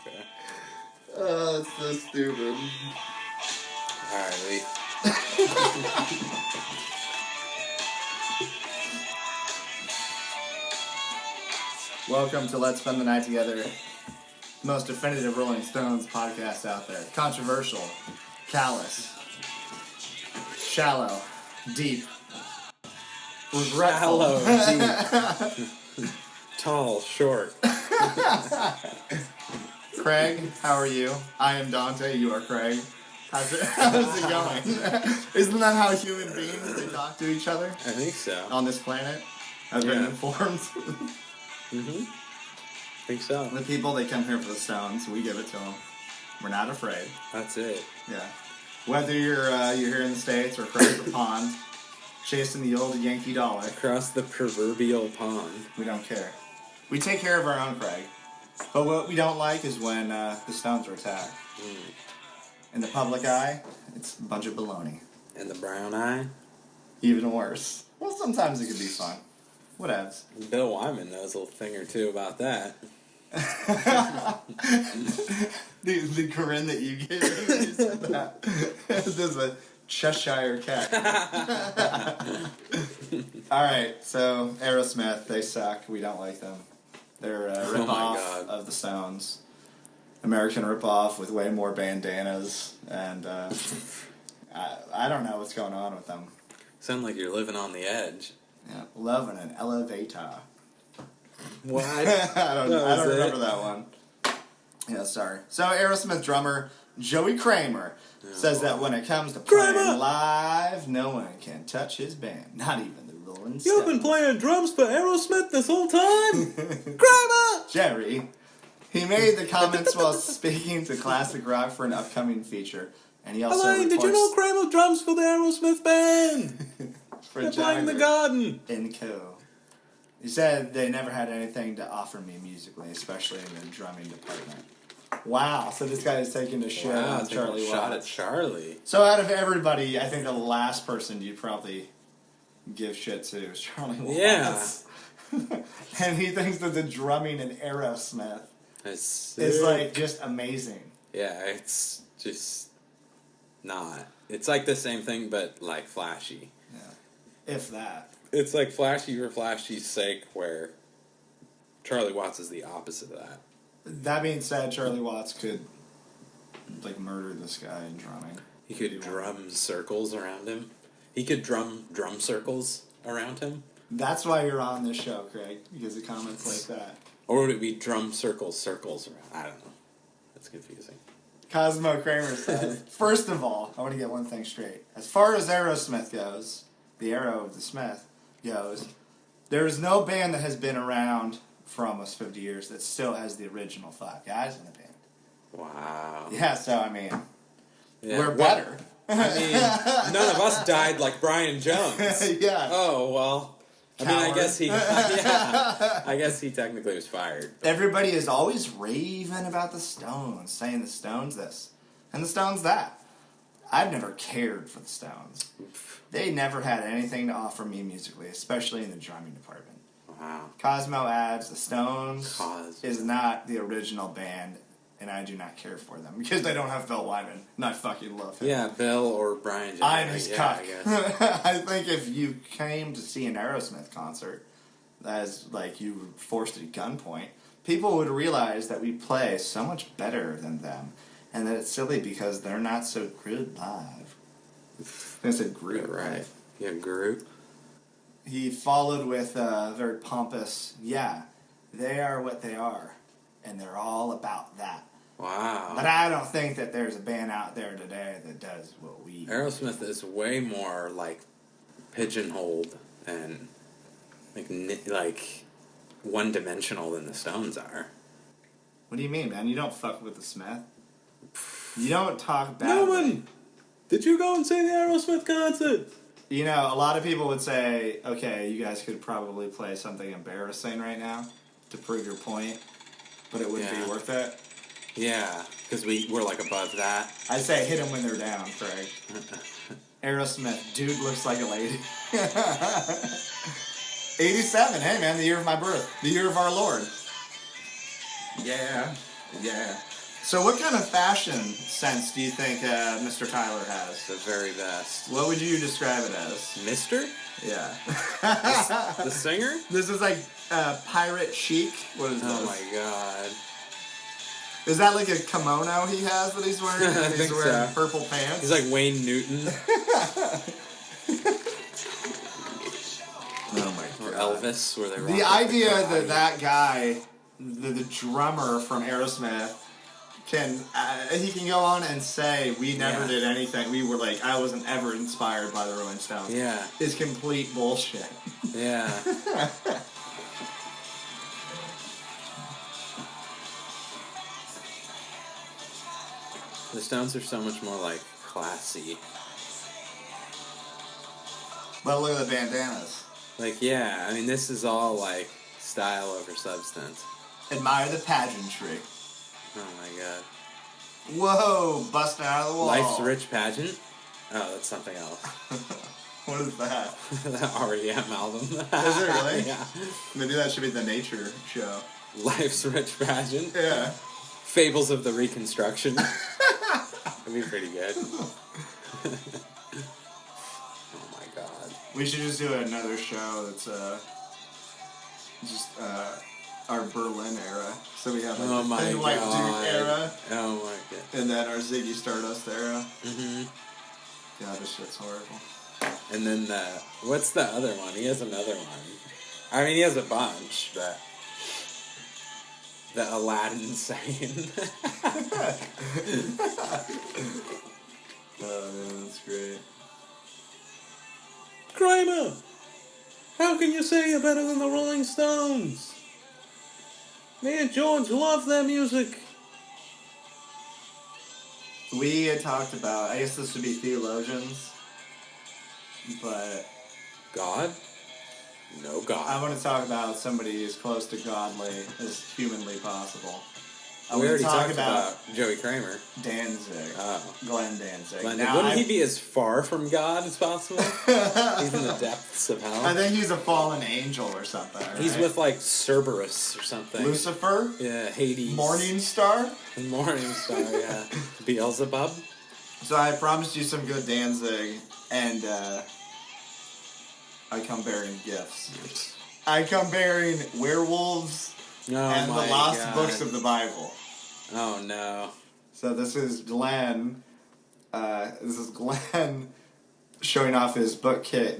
Okay. Oh, it's so stupid. Alright, Lee. Welcome to Let's Spend the Night Together, the most definitive Rolling Stones podcast out there. Controversial, callous, shallow, deep, regretful. Shallow, deep, tall, short. Craig, how are you? I am Dante, you are Craig. How's it going? Isn't that how human beings, they talk to each other? I think so. On this planet? I've been informed. Mm-hmm. Think so. The people, they come here for the Stones. We give it to them. We're not afraid. That's it. Yeah. Whether you're here in the States or across the pond, chasing the old Yankee dollar. Across the proverbial pond. We don't care. We take care of our own, Craig. But what we don't like is when the Stones are attacked. In the public eye, it's a bunch of baloney. In the brown eye? Even worse. Well, sometimes it can be fun. Whatevs. Bill Wyman knows a thing or two about that. the grin that you gave me when you said that. There's a Cheshire cat. Alright, so Aerosmith, they suck. We don't like them. They're a rip-off of the Stones. American rip-off with way more bandanas. And I don't know what's going on with them. Sound like you're living on the edge. Yeah, loving an elevator. What? I don't remember that one. Yeah, sorry. So Aerosmith drummer Joey Kramer says that when it comes to playing live, no one can touch his band, not even the Rolling Stones. You've been playing drums for Aerosmith this whole time? Kramer! Jerry. He made the comments while speaking to Classic Rock for an upcoming feature. And he also Elaine, did you know Kramer drums for the Aerosmith band? They're playing the Garden. In Co. He said they never had anything to offer me musically, especially in the drumming department. Wow, so this guy is taking a shot on Charlie Watts. Shot at Charlie. So out of everybody, I think the last person you'd probably give shit to is Charlie Watts. Yeah. And he thinks that the drumming in Aerosmith is like just amazing. Yeah, it's just not. It's like the same thing, but like flashy. Yeah. If that. It's like flashy for flashy's sake, where Charlie Watts is the opposite of that. That being said, Charlie Watts could like murder this guy in drumming. He could drum circles around him. He could drum circles around him. That's why you're on this show, Craig, because of comments like that. Or would it be drum circles around? I don't know. That's confusing. Cosmo Kramer says, first of all, I want to get one thing straight. As far as Aerosmith goes, the arrow of the Smith goes, there is no band that has been around for almost 50 years that still has the original 5 guys in the band. Wow. Yeah, so, I mean, we're better. I mean, none of us died like Brian Jones. Yeah. Oh, well. I mean, I guess he... Yeah. I guess he technically was fired. Everybody is always raving about the Stones, saying the Stones this, and the Stones that. I've never cared for the Stones. They never had anything to offer me musically, especially in the drumming department. Wow. Cosmo adds, the Stones is not the original band, and I do not care for them, because they don't have Bill Wyman, and I fucking love him. Yeah, Bill or Brian Jones. I'm his cuck. I guess. I think if you came to see an Aerosmith concert, as like you were forced at gunpoint, people would realize that we play so much better than them, and that it's silly because they're not so good live. I said Groot, right? Yeah, Groot. He followed with a very pompous, yeah, they are what they are, and they're all about that. Wow. But I don't think that there's a band out there today that does what we do. Aerosmith is way more, like, pigeonholed and, like one-dimensional than the Stones are. What do you mean, man? You don't fuck with the Smith. You don't talk bad. No one! Did you go and see the Aerosmith concert? You know, a lot of people would say, okay, you guys could probably play something embarrassing right now to prove your point, but it wouldn't be worth it. Yeah, because we're like above that. I say hit them when they're down, Craig. Aerosmith, dude looks like a lady. 87, hey man, the year of my birth. The year of our Lord. Yeah. So what kind of fashion sense do you think Mr. Tyler has? The very best. What would you describe it as? Mister? Yeah. The singer? This is like pirate chic. What is this? Oh my god. Is that like a kimono he has that he's wearing? I He's think wearing so. purple pants? He's like Wayne Newton. Oh my Or god. Elvis, where they rock The with idea karate. that guy, the drummer from Aerosmith, he can go on and say, we never did anything. We were like, I wasn't ever inspired by the Rolling Stones. Yeah. Is complete bullshit. Yeah. The Stones are so much more like classy. But look at the bandanas. Like, yeah, I mean, this is all like style over substance. Admire the pageantry. Oh my god. Whoa, busting out of the wall. Life's Rich Pageant? Oh, that's something else. What is that? The R.E.M. album. Is it really? Yeah. Maybe that should be the nature show. Life's Rich Pageant? Yeah. Fables of the Reconstruction. That'd be pretty good. Oh my god. We should just do another show that's just our Berlin era. So we have like Oh the my Thin White god. Duke era, Oh my god. and then our Ziggy Stardust era. Mm-hmm. Yeah, this shit's horrible. And then what's the other one? He has another one. I mean, he has a bunch, but the Aladdin saying. Oh man, that's great. Kramer, how can you say you're better than the Rolling Stones? Me and George love their music. We had talked about, I guess this would be theologians, but God? No God. I want to talk about somebody as close to godly as humanly possible. I We want already to talk talked about Joey Kramer. Danzig. Oh. Glenn Danzig. Glenn, Now, wouldn't he be as far from God as possible? He's in the depths of hell. I think he's a fallen angel or something. Right? He's with like Cerberus or something. Lucifer? Yeah, Hades. Morning Star? Morning Star, yeah. Beelzebub. So I promised you some good Danzig, and I come bearing gifts. I come bearing werewolves Oh and the my lost God. books of the Bible. Oh no. So this is Glenn showing off his book cage,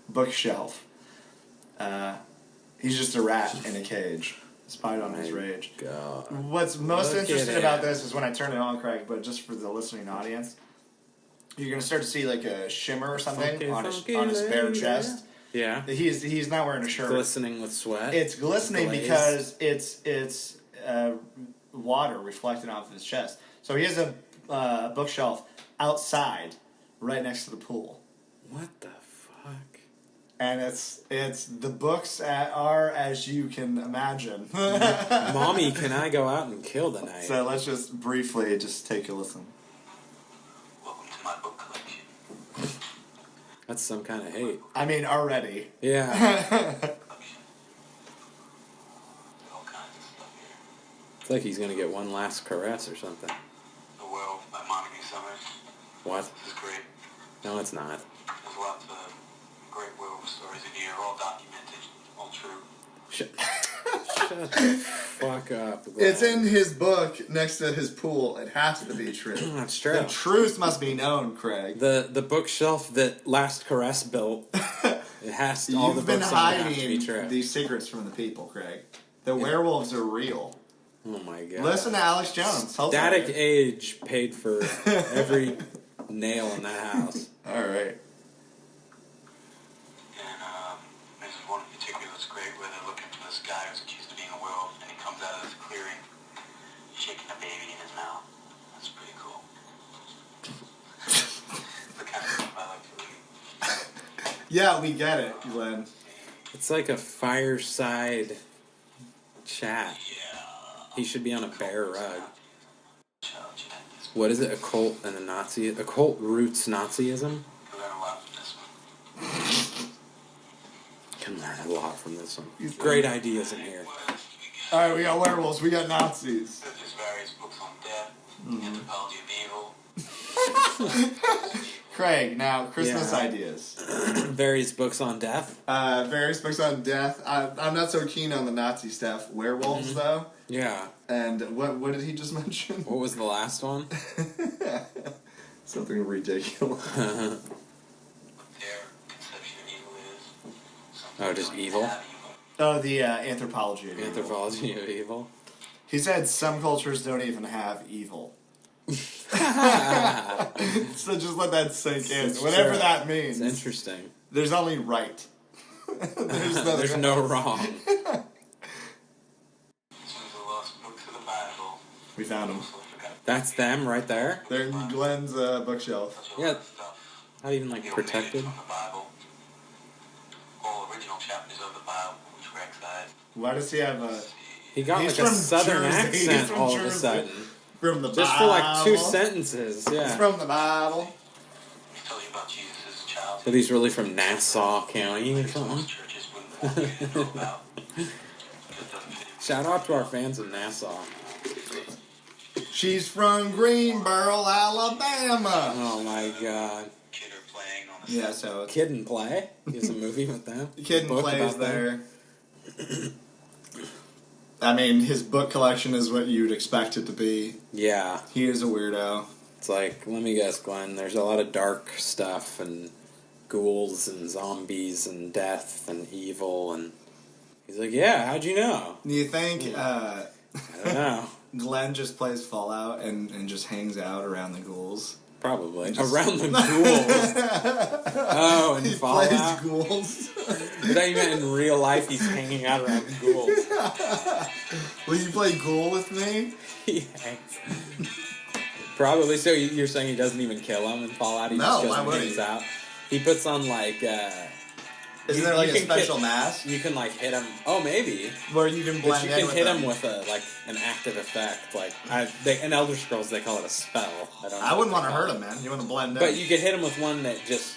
bookshelf. He's just a rat in a cage, spied on his rage. God. What's most Look at interesting him. about this is when I turn it on, Craig, but just for the listening audience, you're gonna start to see like a shimmer or something Funky, on funky his bare lady. chest. Yeah. He's not wearing a shirt. Glistening with sweat. It's glistening Glaze. because it's water reflecting off his chest. So he has a bookshelf outside, right next to the pool, What the fuck? and it's the books are as you can imagine. Mommy, can I go out and kill tonight? So let's just briefly just take a listen. Welcome to my book collection. That's some kind of hate. I mean, already. Yeah. All kinds of stuff here. It's like he's gonna get one last caress or something. The World by Monica Summers. What? This is great. No, it's not. There's lots of great werewolf stories in here, all documented, all true. Shut the fuck up. Glenn. It's in his book next to his pool. It has to be true. That's true. The truth must be known, Craig. The bookshelf that Last Caress built. It has to, all the You've been books on it have to be hiding true. these secrets from the people, Craig. The werewolves are real. Oh my god. Listen to Alex Jones. He'll tell Static you. Age paid for every nail in that house. All right. And there's one in particular that's great where they're looking for this guy who's accused of being a werewolf, and he comes out of this clearing shaking a baby in his mouth. That's pretty cool. The kind of stuff I like to read. Yeah, we get it, Glenn. It's like a fireside chat. Yeah. He should be on a bear rug. Challenge at this. What is it? A cult and a Nazi? A cult roots Nazism? You learn a lot from this one. Can learn a lot from this one. Great ideas in here. What else do we Alright, we got werewolves, we got Nazis. There's various books on death, anthropology of evil. Craig, now, Christmas Yeah. ideas. Various books on death. Various books on death. I'm not so keen on the Nazi stuff. Werewolves, though. Yeah. And what did he just mention? What was the last one? Something ridiculous. What their conception of evil is. Some Oh, just people evil? have Oh, the anthropology of evil. Anthropology of evil. He said some cultures don't even have evil. So just let that sink in. Whatever Sure. that means. It's interesting. There's only right. There's no wrong. Some of the lost books of the Bible. We found them. So I forgot That's them right there? They're in Glenn's bookshelf. such a Yeah. lot of stuff. Not even like The omitted protected. from the Bible. All original chapters of the Bible, which were excised. Why does he have a... He got He's like a from southern Jersey. He's accent from all of a Jersey. sudden. From the Just Bible? for like 2 sentences, It's yeah. from the Bible. He tells you about Jesus as a child. But he's really from Nassau County or something. Most churches wouldn't want you to know about. It doesn't fit in. Shout out to our fans in Nassau. She's from Greenboro, Alabama. Oh my god. Kid are playing on the Yeah, so it's... Kid and Play? There's a movie with them. Kid Book plays about them. there. I mean, his book collection is what you'd expect it to be. Yeah. He is a weirdo. It's like, let me guess, Glenn, there's a lot of dark stuff and ghouls and zombies and death and evil and... He's like, yeah, how'd you know? Do you think I don't know. Glenn just plays Fallout and just hangs out around the ghouls? Probably. Just- Around the ghouls. Oh, and He Fallout? plays ghouls. I thought you meant in real life he's hanging out around ghouls. Will you play ghoul with me? He hangs. Probably. So you're saying he doesn't even kill him in Fallout? He No, just goes why and would hangs he? out. He puts on like. Isn't there like you a can special hit- mask You can like hit him. Oh, maybe. where you can But blend you in can with hit them? him with a like an active effect. Like in Elder Scrolls they call it a spell. I don't know. I wouldn't what want to they call hurt it. him, man. You want to blend in. But you could hit him with one that just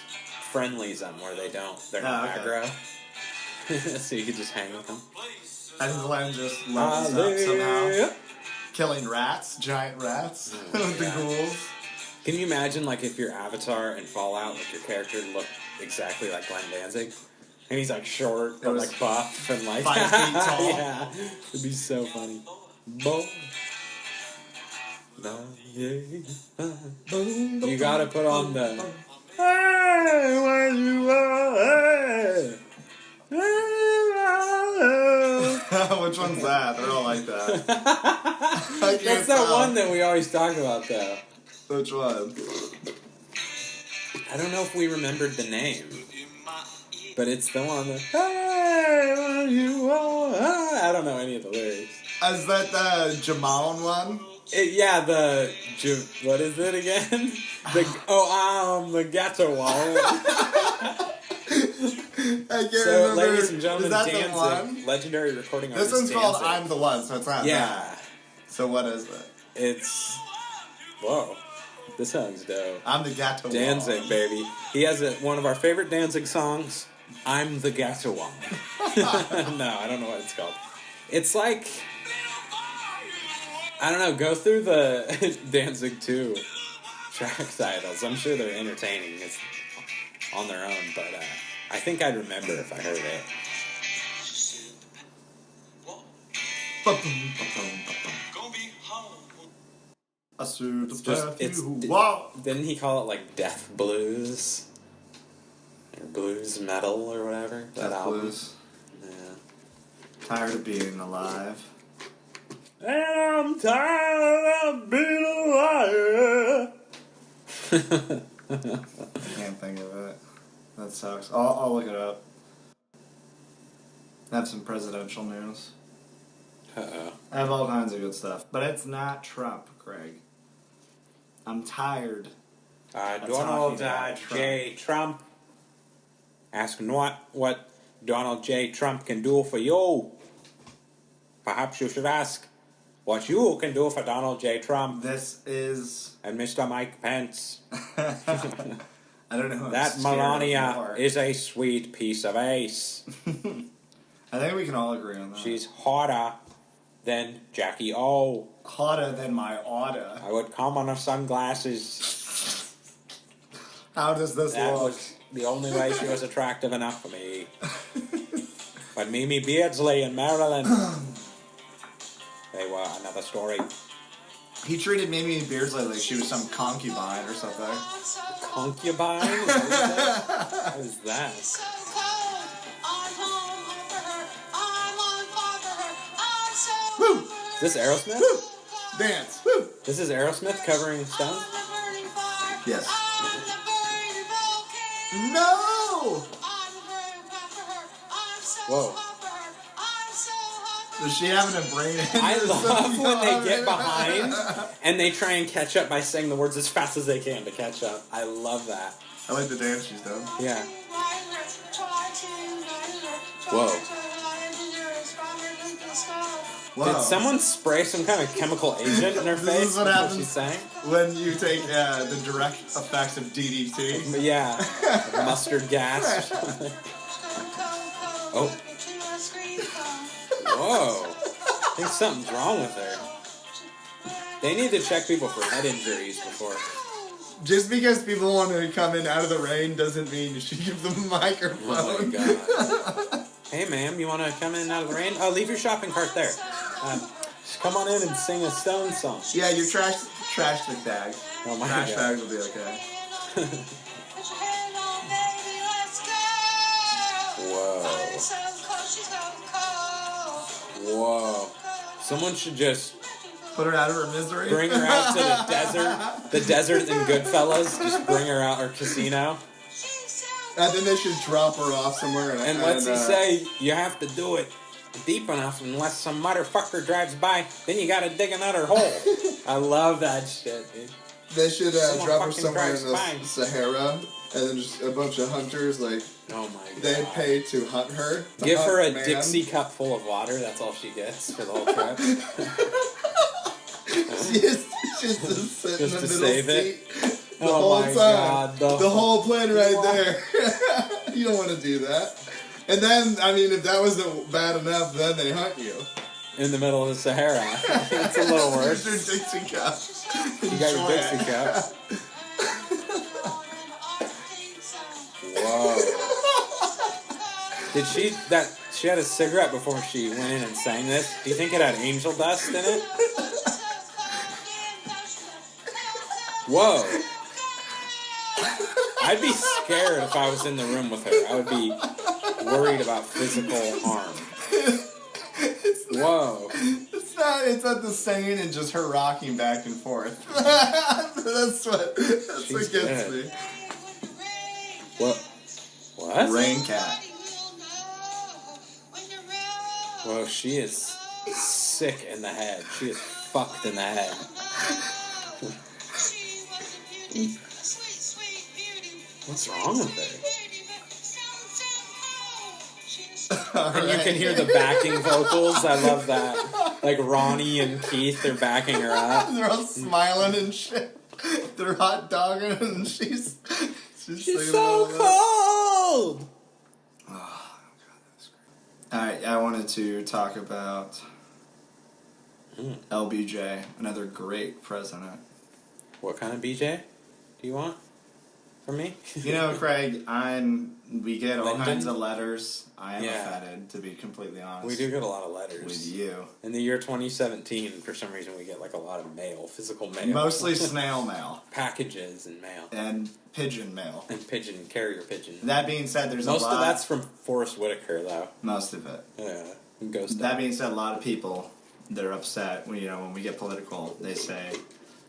friendlies them where they're not okay. aggro. So you could just hang with them. I think Glenn just levels up somehow. Killing rats, giant rats, with the yeah. ghouls. Can you imagine, like, if your avatar in Fallout, like, your character looked exactly like Glenn Danzig? And he's, like, short, but, was like, buff, and, like... 5 feet tall. Yeah. It'd be so funny. Boom. You gotta put on the... Hey, where you are, Which one's that? They're all like that. I can't That's that tell. one that we always talk about, though. Which one? I don't know if we remembered the name. But it's the one that... Hey, where you are. I don't know any of the lyrics. Is that the Jamon one? Yeah, what is it again? The Ghetto Wall. I can't So, remember. ladies and gentlemen, Is that the Danzig, one? legendary recording This artist one's called Danzig. I'm the One, so it's not Yeah. that. So what is it? It's... Whoa. This song's dope. I'm the Gato Danzig, Wall. baby. He has one of our favorite Danzig songs, I'm the Ghetto Wall. No, I don't know what it's called. It's like... I don't know, go through the Danzig 2 track titles. I'm sure they're entertaining. It's on their own, but I think I'd remember if I heard it. I suit It's the just, path it's, you walk. didn't he call it like Death Blues? Or Blues Metal or whatever? That Death album? Blues. Yeah. Tired of being alive. And I'm tired of being alive. I can't think of it. That sucks. I'll look it up. I have some presidential news. Uh-oh. I have all kinds of good stuff. But it's not Trump, Craig. I'm tired. Donald talking about J. Trump asking what Donald J. Trump can do for you. Perhaps you should ask what you can do for Donald J. Trump This is... and Mr. Mike Pence. I don't know who I'm That scared of Melania more. is a sweet piece of ace. I think we can all agree on that. She's hotter than Jackie O. Hotter than my order. I would come on her sunglasses. How does this That look? was the only way she was attractive enough for me. But Mimi Beardsley and Marilyn, they were another story. He treated Mimi Beardsley like she was some concubine or something. Concubine? What is that? Woo! Is this Aerosmith? Woo! Dance! Woo! This is Aerosmith covering Stone? Yes. No! Whoa. Is she having a brain? I love when they get behind and they try and catch up by saying the words as fast as they can to catch up. I love that. I like the dance she's done. Yeah. Whoa. Whoa. Did someone spray some kind of chemical agent in her This face is what before happens she sang? when you take the direct effects of DDT. Yeah. Mustard gas. Oh. Whoa. I think something's wrong with her. They need to check people for head injuries before. Just because people want to come in out of the rain doesn't mean you should give them a microphone. Oh my god. Hey ma'am, you want to come in out of the rain? Oh, leave your shopping cart there. Just come on in and sing a Stone song. Yeah, your trash stick bag. Oh my Trash god. bag will be okay. Whoa. Whoa. Someone should just Put her out of her misery. bring her out to the desert. The desert in Goodfellas. Just bring her out, or casino. And then they should drop her off somewhere. And what's he say? You have to do it deep enough unless some motherfucker drives by. Then you gotta dig another hole. I love that shit, dude. They should Someone drop her fucking somewhere in drives the by. Sahara, and then just a bunch of hunters, like, Oh my god. they pay to hunt her. to Give hunt her a man. Dixie cup full of water. That's all she gets for the whole trip. She's just to sit in Just the to middle save seat it? the Oh whole my time. God, The whole plane right there. You don't want to do that. And then, I mean, if that wasn't bad enough, then they hunt you. In the middle of the Sahara. It's a little worse. Here's your Dixie cup. You got your Dixie cup. Whoa. Did she had a cigarette before she went in and sang this? Do you think it had angel dust in it? Whoa. I'd be scared if I was in the room with her. I would be worried about physical harm. Whoa. It's not the singing and just her rocking back and forth. That's what gets good. me. What? What? Rain Cat. Whoa, she is sick in the head. She is fucked in the head. What's wrong with her? And you can hear the backing vocals. I love that. Like Ronnie and Keith, they're backing her up. They're all smiling and shit. They're hot dogging and she's She's so cold! Oh, God, that's great. Alright, I wanted to talk about LBJ, another great president. What kind of BJ do you want from me? You know, Craig, we get all Lyndon? kinds of letters. I am Yeah. offended, to be completely honest. We do get a lot of letters. With you. In the year 2017, for some reason, we get like a lot of mail, physical mail. Mostly snail mail. Packages and mail. And pigeon mail. And carrier pigeon. That being said, there's Most a lot... of that's from Forrest Whitaker, though. Most of it. Yeah. Ghost That being said, a lot of people, they're upset when, when we get political. They say,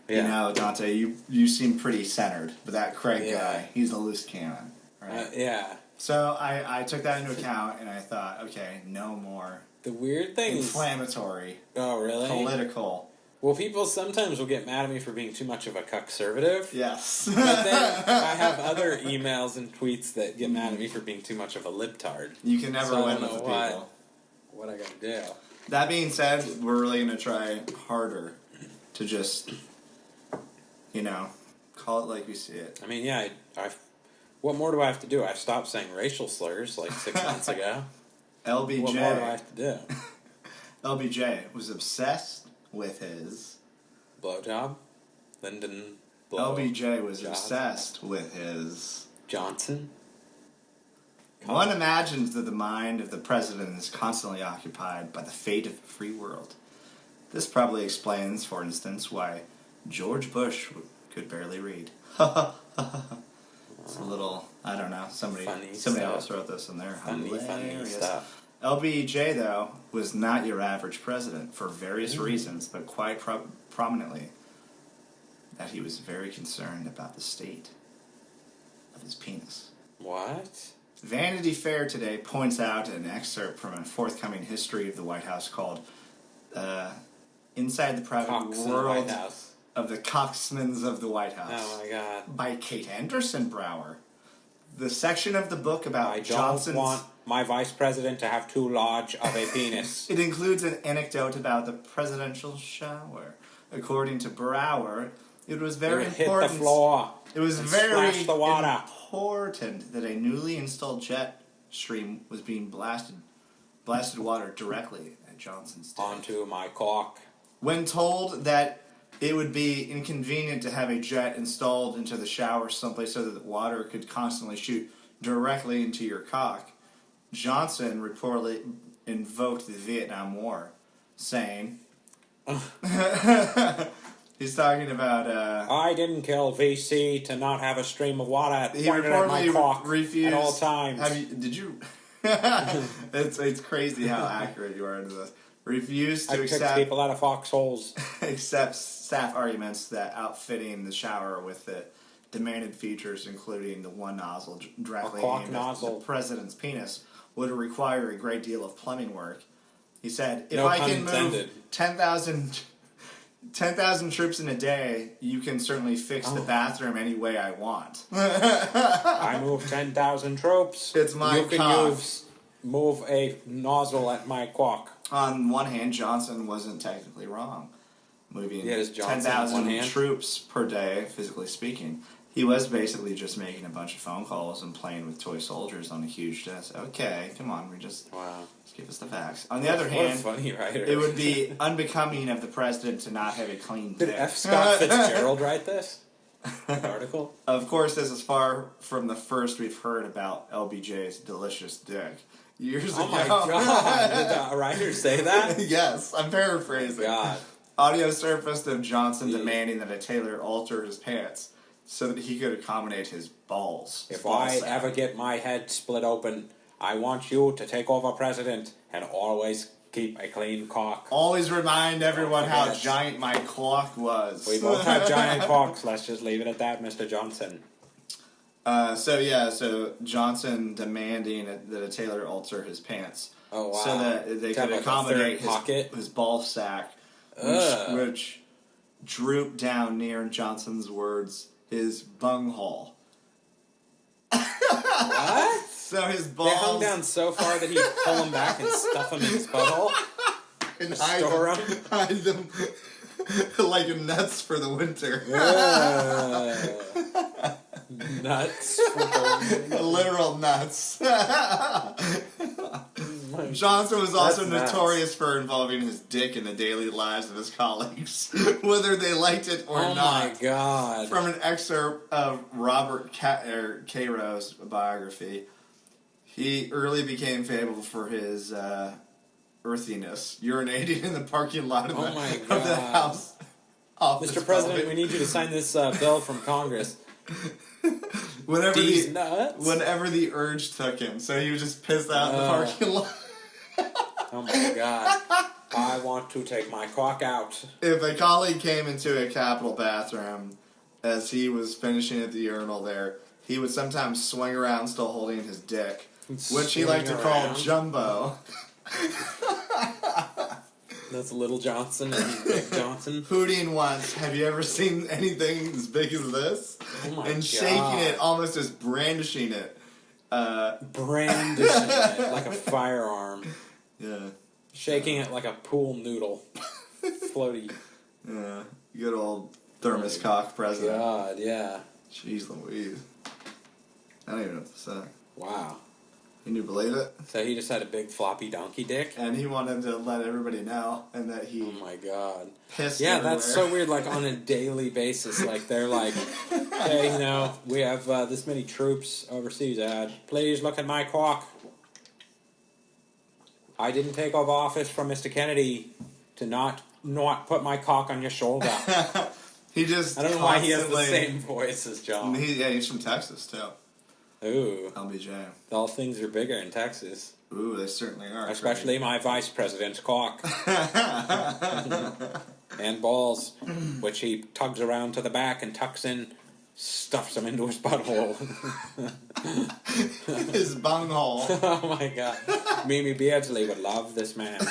you know, Dante, you seem pretty centered, but that Craig guy, he's a loose cannon. Right? Yeah. So I took that into account, and I thought, okay, no more The weird thing inflammatory, Oh, really? political. Well, people sometimes will get mad at me for being too much of a cuck-servative. Yes. But then I have other emails and tweets that get mad at me for being too much of a libtard. You can never So I win don't with the know people. What I gotta do. That being said, we're really going to try harder to just, call it like we see it. I mean, yeah, what more do I have to do? I stopped saying racial slurs like 6 months ago. LBJ. What more do I have to do? LBJ was obsessed with his... Blowjob? Lyndon LBJ was Job. obsessed with his... Johnson? One imagines that the mind of the president is constantly occupied by the fate of the free world. This probably explains, for instance, why George Bush could barely read. It's a little, I don't know, somebody else wrote this in there. Funny stuff. LBJ, though, was not your average president for various reasons, but quite prominently that he was very concerned about the state of his penis. What? Vanity Fair today points out an excerpt from a forthcoming history of the White House called Inside the Private World of the Coxmans of the White House. Oh my God. By Kate Anderson Brower. The section of the book about Johnson's... I don't want my vice president to have too large of a penis. It includes an anecdote about the presidential shower. According to Brower, it was very important... Hit the floor. It was and very splash the water. Important that a newly installed jet stream was being blasted water directly at Johnson's dick. Onto my cock. When told that it would be inconvenient to have a jet installed into the shower someplace so that the water could constantly shoot directly into your cock, Johnson reportedly invoked the Vietnam War, saying... He's talking about... I didn't kill VC to not have a stream of water he pointed at my cock refused, at all times. Did you... it's crazy how accurate you are into this. Refused to accept people out of foxholes. accept staff arguments that outfitting the shower with the demanded features, including the one nozzle directly aimed at the president's penis, would require a great deal of plumbing work. He said, if I can move 10,000 troops in a day, you can certainly fix the bathroom any way I want. I move 10,000 troops. It's my You can move a nozzle at my cock. On one hand, Johnson wasn't technically wrong. Moving 10,000 troops per day, physically speaking. He was basically just making a bunch of phone calls and playing with toy soldiers on a huge desk. Okay, come on, just give us the facts. On the other hand, funny writer. It would be unbecoming of the president to not have a clean dick. Did F. Scott Fitzgerald write this article? Of course, this is far from the first we've heard about LBJ's delicious dick. Years ago. Oh my God! Did the writer say that? Yes, I'm paraphrasing. God. Audio surfaced of Johnson demanding that a tailor alter his pants so that he could accommodate his balls. If I ever get my head split open, I want you to take over president and always keep a clean cock. Always remind everyone how giant my cock was. We both have giant cocks. Let's just leave it at that, Mr. Johnson. So Johnson demanding that a tailor alter his pants. Oh, wow. So that they could accommodate his ball sack, which drooped down near, in Johnson's words, his bunghole. What? So his balls... They hung down so far that he'd pull them back and stuff them in his butthole? And hide them like nuts for the winter. Nuts for the winter. Literal nuts. Johnson was also notorious for involving his dick in the daily lives of his colleagues, whether they liked it or not. Oh my God. From an excerpt of Robert Cairo's biography, he early became famous for his earthiness, urinating in the parking lot of the House office. Mr. President, we need you to sign this bill from Congress. Whenever the urge took him, so he was just pissed out in the parking lot. Oh my God. I want to take my cock out. If a colleague came into a Capitol bathroom as he was finishing at the urinal there, he would sometimes swing around still holding his dick, which he liked to call Jumbo. That's Little Johnson and Big Johnson. Hooting once, have you ever seen anything as big as this? Oh my and God. shaking it, almost as brandishing it. Brandishing it like a firearm. Yeah. Shaking it like a pool noodle. Floaty. Yeah. Good old thermos cock president. God, yeah. Jeez Louise. I don't even know what to say. Wow. Can you believe it? So he just had a big floppy donkey dick? And he wanted to let everybody know, and that he Oh my god. pissed Yeah, everywhere. that's so weird, like on a daily basis. Like they're like, hey, you know, we have this many troops overseas. Please look at my cock. I didn't take over office from Mr. Kennedy to not put my cock on your shoulder. He just I don't know why he has the constantly- same voice as John. He's from Texas, too. Ooh. LBJ. All things are bigger in Texas. Ooh, they certainly are. Especially my vice president's cock. And balls, which he tugs around to the back and tucks in, stuffs them into his butthole. His bunghole. Oh my god. Mimi Beardsley would love this man.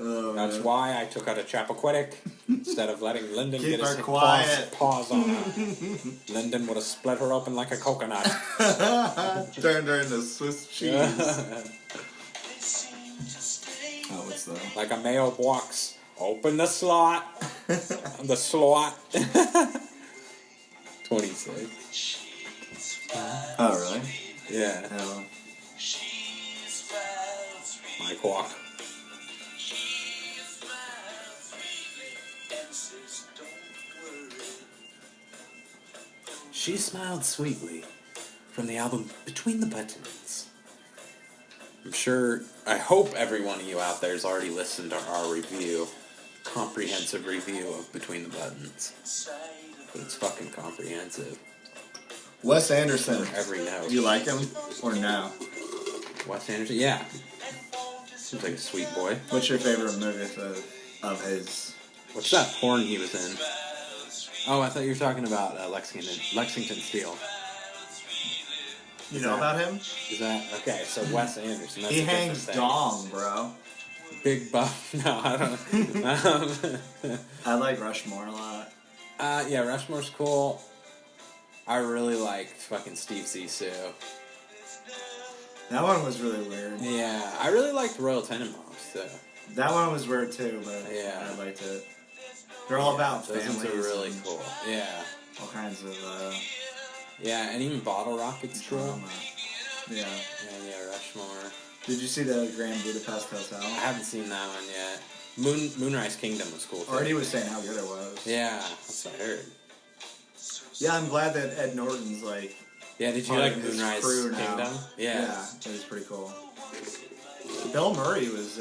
Oh, That's man. why I took out a Chappaquiddick instead of letting Lyndon Keep get his her quiet. paws on her. Lyndon would have split her open like a coconut. Turned her into Swiss cheese. Oh, what's that? Like a mailbox. Open the slot. The slot. 26. Oh, really? Yeah. Oh. My quack. She smiled sweetly from the album Between the Buttons. I hope every one of you out there has already listened to our review. Comprehensive review of Between the Buttons. But it's fucking comprehensive. Wes Anderson. Every note. Do you like him or no? Wes Anderson? Yeah. Seems like a sweet boy. What's your favorite movie of his? What's that porn he was in? Oh, I thought you were talking about Lexington Steel. You know about him? Is that okay? So Wes Anderson. That's He a different hangs thing. dong, bro. Big buff. No, I don't. I like Rushmore a lot. Yeah, Rushmore's cool. I really liked fucking Steve Zissou. That one was really weird. Yeah, I really liked Royal Tenenbaums too. That one was weird too, but Yeah. I liked it. They're all about those families. ones are really and cool. Yeah, all kinds of yeah, and even Bottle Rocket's cool. drama. Yeah. Yeah, Rushmore. Did you see the Grand Budapest I Hotel? haven't seen that one yet. Moonrise Kingdom was cool too. Already was saying how good it was. Yeah, that's what I heard. Yeah, I'm glad that Ed Norton's like. Yeah, did you part like of his Moonrise crew now. Kingdom? Yeah. Yeah, it was pretty cool. Bill Murray was.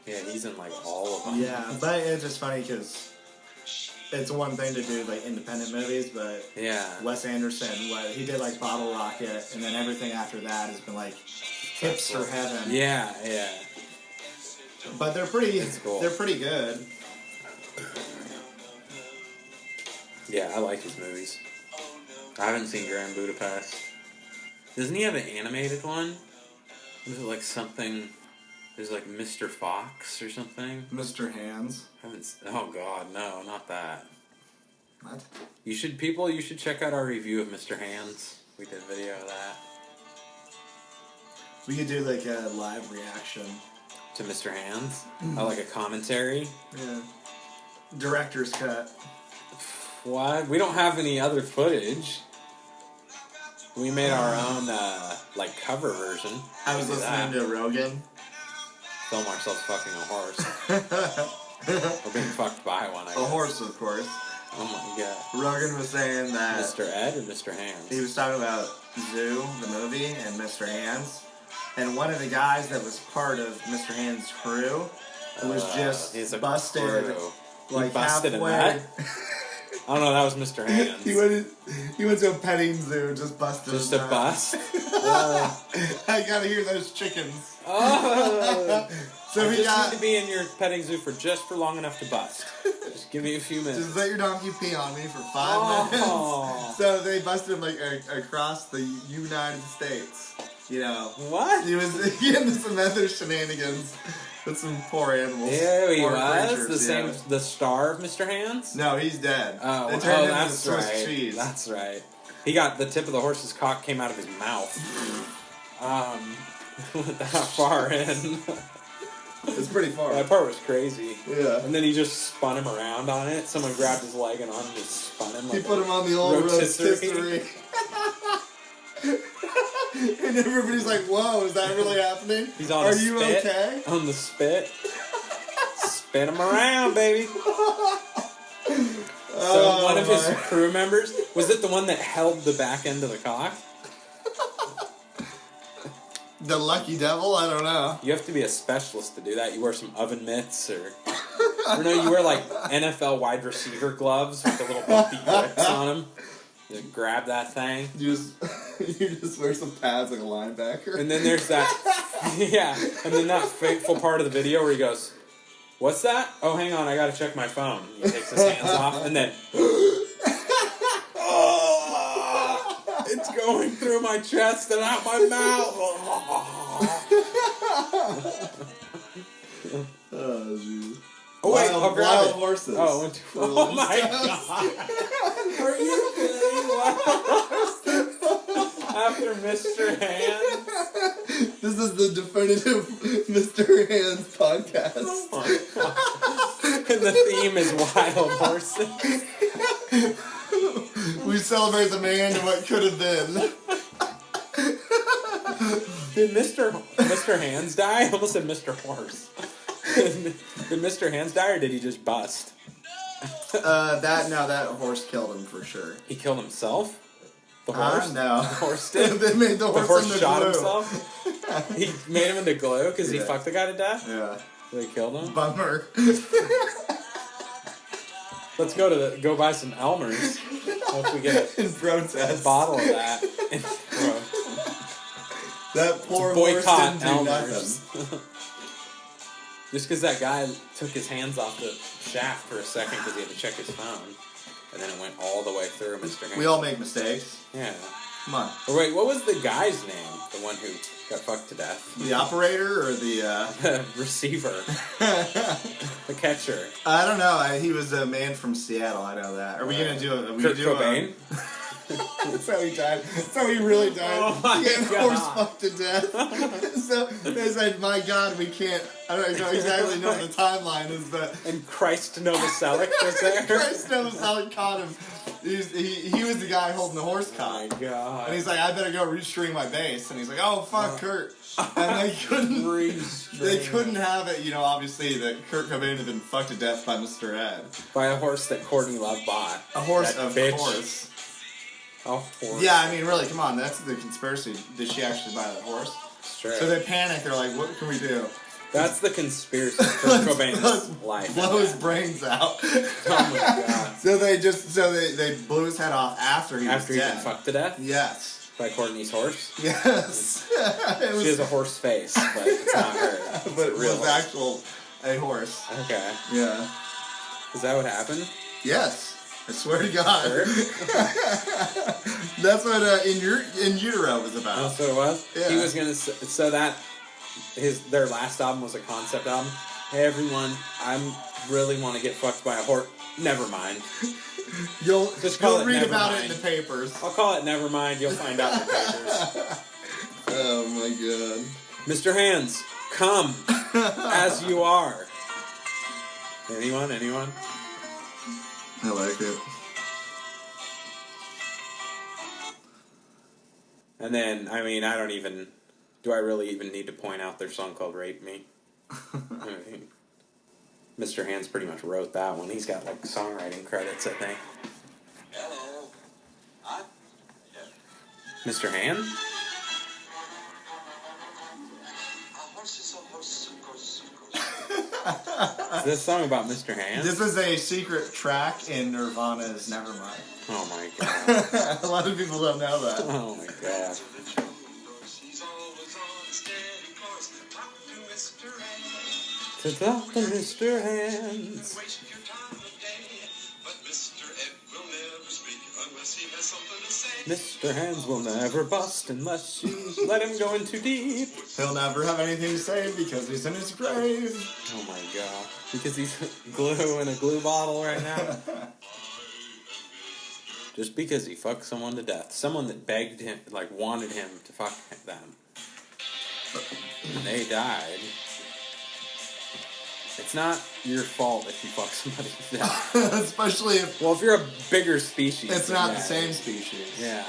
Yeah, he's in like all of them. Yeah, but it's just funny because it's one thing to do like independent movies, but Yeah. Wes Anderson, he did like Bottle Rocket, and then everything after that has been like hipster heaven. Yeah, yeah. But they're pretty. It's cool. They're pretty good. Yeah, I like his movies. I haven't seen Grand Budapest. Doesn't he have an animated one? Is it like something? There's like Mr. Fox or something. Mr. Hands. Oh God, no, not that. What? You should check out our review of Mr. Hands. We did a video of that. We could do like a live reaction. To Mr. Hands? Oh, like a commentary? Yeah. Director's cut. What? We don't have any other footage. We made our own, like, cover version. I was listening to Rogan. Film ourselves fucking a horse. Or being fucked by one, I guess. A horse, of course. Oh my god. Rogan was saying that Mr. Ed or Mr. Hands? he was talking about Zoo, the movie, and Mr. Hands. And one of the guys that was part of Mr. Hands' crew was just he's a busted, crew. like He busted in halfway. that? Oh no, that was Mr. Hands. He went to a petting zoo, just busted. Just his a nut. bust? I gotta hear those chickens. Oh! So I he just got. need to be in your petting zoo for long enough to bust. Just give me a few minutes. Just let your donkey pee on me for 5 minutes. Oh. So they busted him like across the United States. You know. What? He was into some other shenanigans with some poor animals. Ew, he Poor was creatures, the star of Mr. Hands. No, he's dead. Oh, They turned him into that's Swiss right. cheese. That's right. He got the tip of the horse's cock came out of his mouth. That far in. It's pretty far. That part was crazy. Yeah. And then he just spun him around on it. Someone grabbed his leg and on and just spun him. He like put him on the old rotisserie. rotisserie. And everybody's like, whoa, is that really happening? He's on Are a you spit. okay? On the spit. Spin him around, baby. So one of his crew members, was it the one that held the back end of the cock? The lucky devil? I don't know. You have to be a specialist to do that. You wear some oven mitts or no, you wear like NFL wide receiver gloves with the little bumpy grips on them. You grab that thing. You just wear some pads like a linebacker. And then there's that, yeah, and then that fateful part of the video where he goes, "What's that? Oh, hang on, I gotta check my phone." He takes his hands off and then, oh, it's going through my chest and out my mouth. Oh, jeez. Oh, wait, I'll grab wild it. horses. Oh my god. Are you kidding? Wild horses. After Mr. Hands. This is the definitive Mr. Hands podcast. Oh my god. And the theme is wild horses. We celebrate the man and what could have been. Did Mr. Hands die? I almost said Mr. Horse. Did Mr. Hands die or did he just bust? That horse killed him for sure. He killed himself? The horse? No. The horse did? They made the horse into shot glue. himself? He made him into glue because he fucked the guy to death? Yeah. They killed him? Bummer. Let's go buy some Elmer's. Hope we get In protest. a bottle of that. That poor horse Boycott didn't do Elmer's. nothing. Just because that guy took his hands off the shaft for a second because he had to check his phone. And then it went all the way through Mr. Hands. We all make mistakes. Yeah. Come on. Or wait, what was the guy's name? The one who got fucked to death? The operator or the... The receiver. The catcher. I don't know. He was a man from Seattle. I know that. Are we going to do it? Kurt Cobain? That's how he died. That's how he really died. Oh my he got God. horse fucked to death. So they said, my God, we can't... I don't exactly know what the timeline is, but... And Christ Novoselic was there? Christ knows how he caught him. He was the guy holding the horse Oh my cock. god. And he's like, I better go restring my bass. And he's like, oh, fuck, Kurt. And they couldn't have it, obviously, that Kurt Cobain had been fucked to death by Mr. Ed. By a horse that Courtney Love bought. A horse, That of bitch. course. A horse. Yeah, I mean, really, come on. That's the conspiracy. Did she actually buy that horse? Straight. So they panic. They're like, what can we do? That's the conspiracy of Kurt Cobain's life. Blow his brains out. Oh my god. So they blew his head off after he was After he'd dead. been fucked to death? Yes. By Courtney's horse? Yes. She has a horse face, but it's not her. It's But a it real was horse. a horse. Okay. Yeah. Is that what happened? Yes. I swear to God. Sure. That's what In Utero was about. That's what it was? Yeah. He was gonna so that their last album was a concept album. Hey everyone, I really want to get fucked by a horse. Never mind. You'll call it read about Nevermind. it in the papers. I'll call it Nevermind. You'll find out in the papers. Oh my God. Mr. Hands, come as you are. Anyone? I like it. And then, I mean, do I really even need to point out their song called Rape Me? I mean, Mr. Hands pretty much wrote that one. He's got, like, songwriting credits, I think. Hello. Huh? Mr. Hand? Horses, of course. Is this song about Mr. Hand? This is a secret track in Nirvana's Nevermind. Oh, my God. A lot of people don't know that. Oh, my God. To talk to Mr. Hands. Mr. Hands will never bust unless you let him go in too deep. He'll never have anything to say because he's in his grave. Oh my god. Because he's glue in a glue bottle right now. Just because he fucked someone to death. Someone that begged him, like wanted him to fuck them. And they died. It's not your fault if you fuck somebody to death. Especially if Well, if you're a bigger species. it's then not yeah. the same species. Yeah.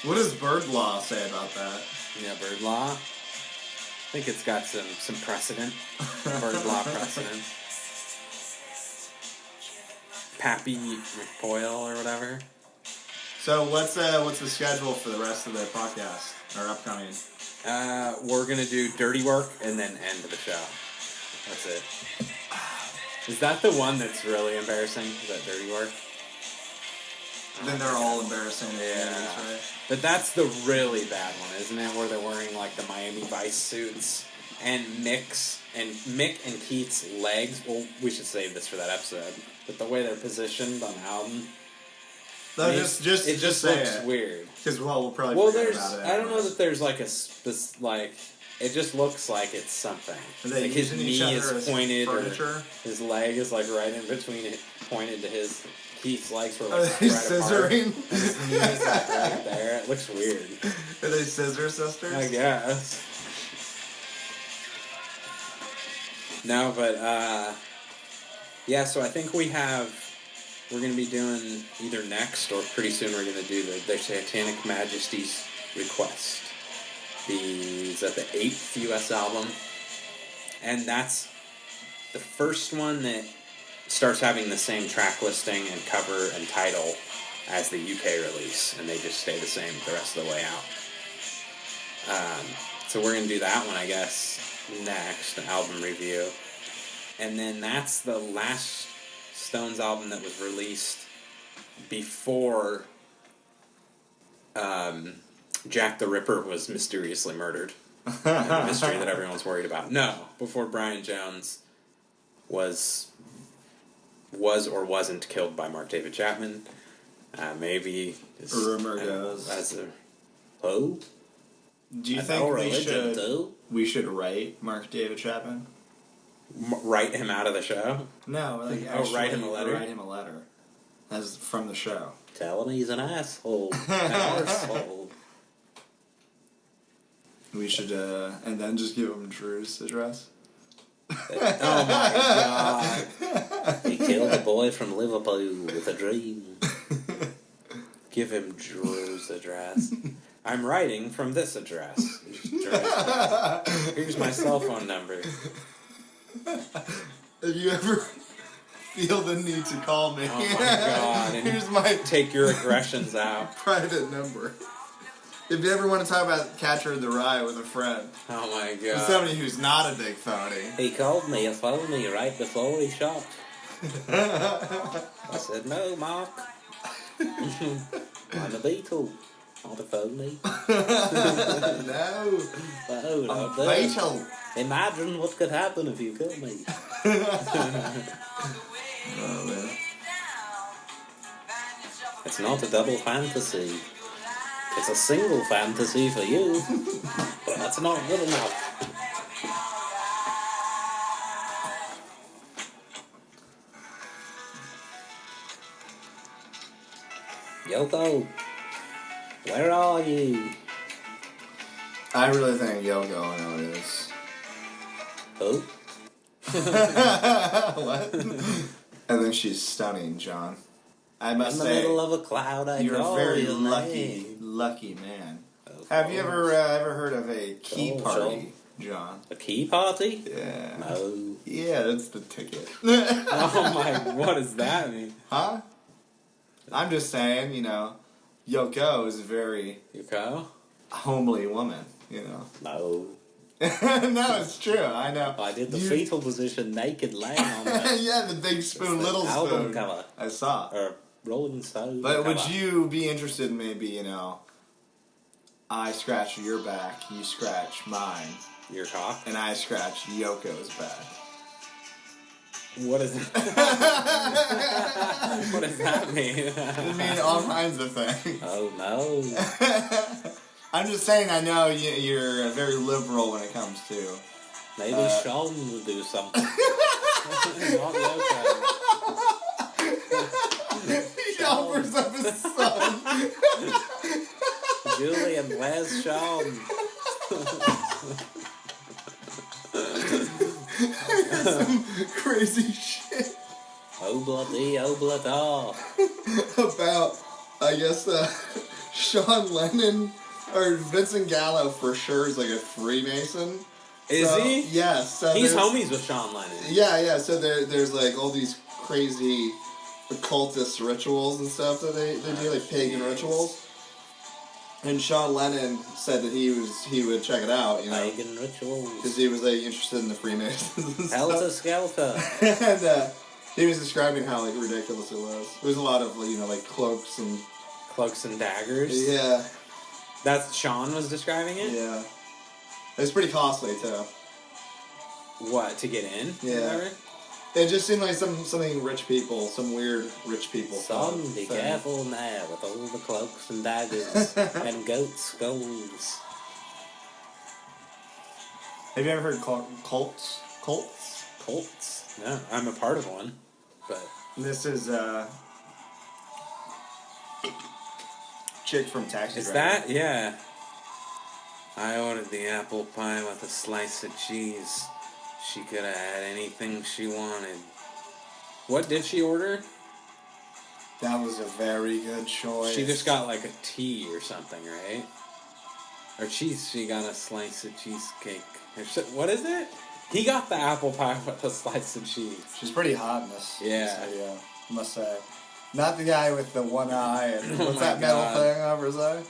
What does bird law say about that? Yeah, bird law. I think it's got some precedent. Bird law precedent. Pappy McPoyle or whatever. So what's the schedule for the rest of the podcast or upcoming? We're gonna do dirty work and then end the show. That's it. Is that the one that's really embarrassing? Is that dirty work? Then they're all embarrassing. Yeah. Movies, right? But that's the really bad one, isn't it? Where they're wearing like the Miami Vice suits and Mick and Keith's legs. Well, we should save this for that episode. But the way they're positioned on the album, No, it just looks weird. Because we'll probably there's about it. I don't know that there's like it just looks like it's something. Like his knee is pointed or his leg is like right in between it, pointed to his. Keith's legs were like Are they scissoring? Apart. His knee is like right there. It looks weird. Are they scissor sisters? I guess. No, but yeah. So I think we're going to be doing either next or pretty soon we're going to do their Satanic Majesty's Request. Is that the 8th U.S. album? And that's the first one that starts having the same track listing and cover and title as the UK release, and they just stay the same the rest of the way out. So we're going to do that one, I guess, next, an album review. And then that's the last Stones album that was released before Jack the Ripper was mysteriously murdered. The mystery that everyone's worried about. No, before Brian Jones was or wasn't killed by Mark David Chapman. Maybe rumor goes as a do you think we should write Mark David Chapman? Write him out of the show? No, like write him a letter. Write him a letter, as from the show. Tell him he's an asshole. An arsehole. We should, and then just give him Drew's address. Oh my God! He killed a boy from Liverpool with a dream. Give him Drew's address. I'm writing from this address. Here's my cell phone number. If you ever feel the need to call me, oh my God! And here's my take your aggressions out. Private number. If you ever want to talk about Catcher in the Rye with a friend. Oh my God. Somebody who's not a big phony. He called me a phony right before he shot. I said, no, Mark. I'm a Beatle, not a phony. No. No, a Beatle. Imagine what could happen if you killed me. Oh, man. It's not a double fantasy. It's a single fantasy for you, but that's not good enough. Yoko, where are you? I really think Yoko Ono is. Who? What? I think she's stunning, John. I must say, in the middle of a cloud, you're a very lucky man. Have you ever heard of a key party, John? A key party? Yeah. No. Yeah, that's the ticket. Oh my! What does that mean? Huh? I'm just saying, Yoko is a very homely woman, No. No, it's true. I know. I did the fetal position naked laying on that. Yeah, the big spoon, little album spoon. Cover. I saw. Or Rolling Stone. But would you be interested in maybe, I scratch your back, you scratch mine. Your cock? And I scratch Yoko's back. What is that? What does that mean? It means all kinds of things. Oh, no. I'm just saying I know you're very liberal when it comes to... Maybe Sean will do something. Not Yoko. He offers up his son. Julian, where's Sean? Some crazy shit. Oh bloody, oh bloody. About, I guess, Sean Lennon or Vincent Gallo for sure is like a Freemason. Is he? Yes. So he's homies with Sean Lennon. Yeah. So there's like all these crazy occultist rituals and stuff that they do, like pagan rituals. And Sean Lennon said that he would check it out, you know, pagan rituals, because he was like interested in the Freemasons and Helter stuff. Skelter. And he was describing how like ridiculous it was. There was a lot of, you know, like cloaks and daggers. Yeah. That's Sean was describing it. Yeah. It was pretty costly too. What, to get in? Yeah. Whatever? It just seemed like something rich people, some weird rich people. Son, be careful now with all the cloaks and daggers and goat skulls. Have you ever heard cults? Cults? Cults? No, I'm a part of one, but This is chick from Taxi is Driver. that? Yeah. I ordered the apple pie with a slice of cheese. She could have had anything she wanted. What did she order? That was a very good choice. She just got like a tea or something, right? Or she got a slice of cheesecake. What is it? He got the apple pie with a slice of cheese. She's pretty hot in this. Yeah. Yeah, I must say. Not the guy with the one eye and Oh what's my that metal God. thing over his eye?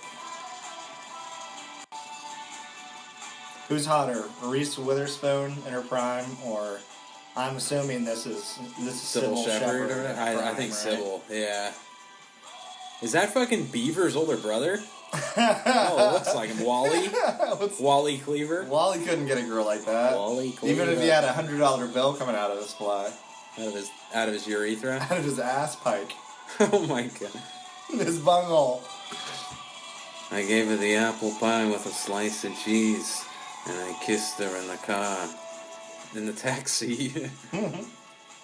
Who's hotter, Reese Witherspoon in her prime, or I'm assuming this is Sybil Shepherd or whatever? I think right? Sybil, yeah. Is that fucking Beaver's older brother? Oh, it looks like him. Wally? Wally Cleaver? Wally couldn't get a girl like that. Wally Cleaver. Even if he had $100 bill coming out of his fly. Out of his urethra? Out of his ass pike. Oh my god. His bunghole. I gave her the apple pie with a slice of cheese, and I kissed her in the car. In the taxi.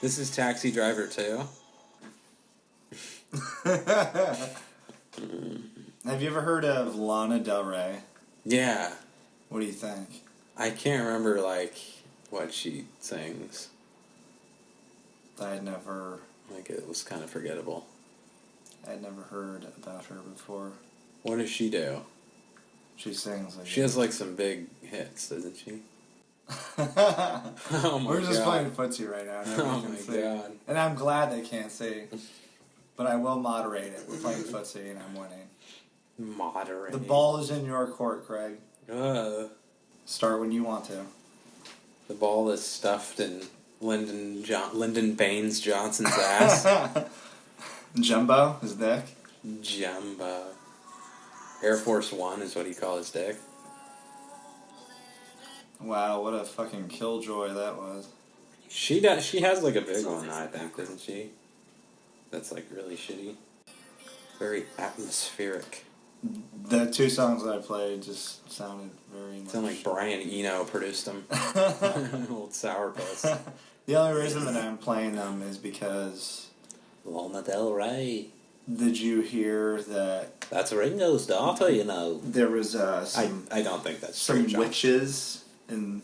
This is Taxi Driver 2. Have you ever heard of Lana Del Rey? Yeah. What do you think? I can't remember, like, what she sings. I had never Like, it was kind of forgettable. heard about her before. What does she do? She sings like She has, like, some big hits, doesn't she? Oh Oh my We're just god. playing footsie right now. Nobody Oh can my see. god. And I'm glad they can't see. But I will moderate it. We're playing footsie and I'm winning. Moderate. The ball is in your court, Craig. Start when you want to. The ball is stuffed in Lyndon Baines Johnson's ass. Jumbo, his dick. Jumbo. Air Force One is what he called his dick. Wow, what a fucking killjoy that was. She has like a big one, I think, doesn't she? That's like really shitty. Very atmospheric. The two songs that I played just sounded very much... Sound like Brian Eno produced them. Old sourpuss. The only reason that I'm playing them is because... Lana Del Rey. Did you hear that... That's Ringo's daughter, you know. There was some... I don't think that's some true, John. witches, and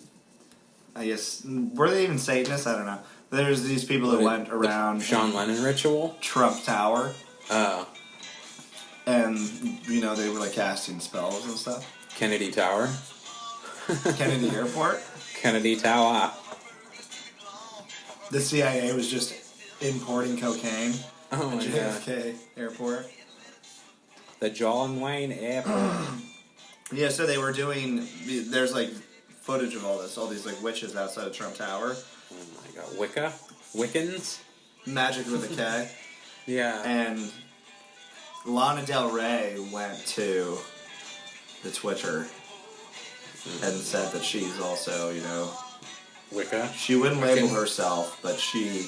I guess... Were they even Satanists? I don't know. There's these people that went around... Sean Lennon ritual? Trump Tower. Oh. And, you know, they were like casting spells and stuff. Kennedy Tower? Kennedy Airport. Kennedy Tower. The CIA was just importing cocaine Oh at my god. JFK Airport. The John Wayne Airport. Yeah, so they were doing... There's, like, footage of all these, like, witches outside of Trump Tower. Oh my god. Wicca? Wiccans? Magic with a K. Yeah. And Lana Del Rey went to the Twitter and said that she's also, you know... Wicca? She wouldn't label herself, but she...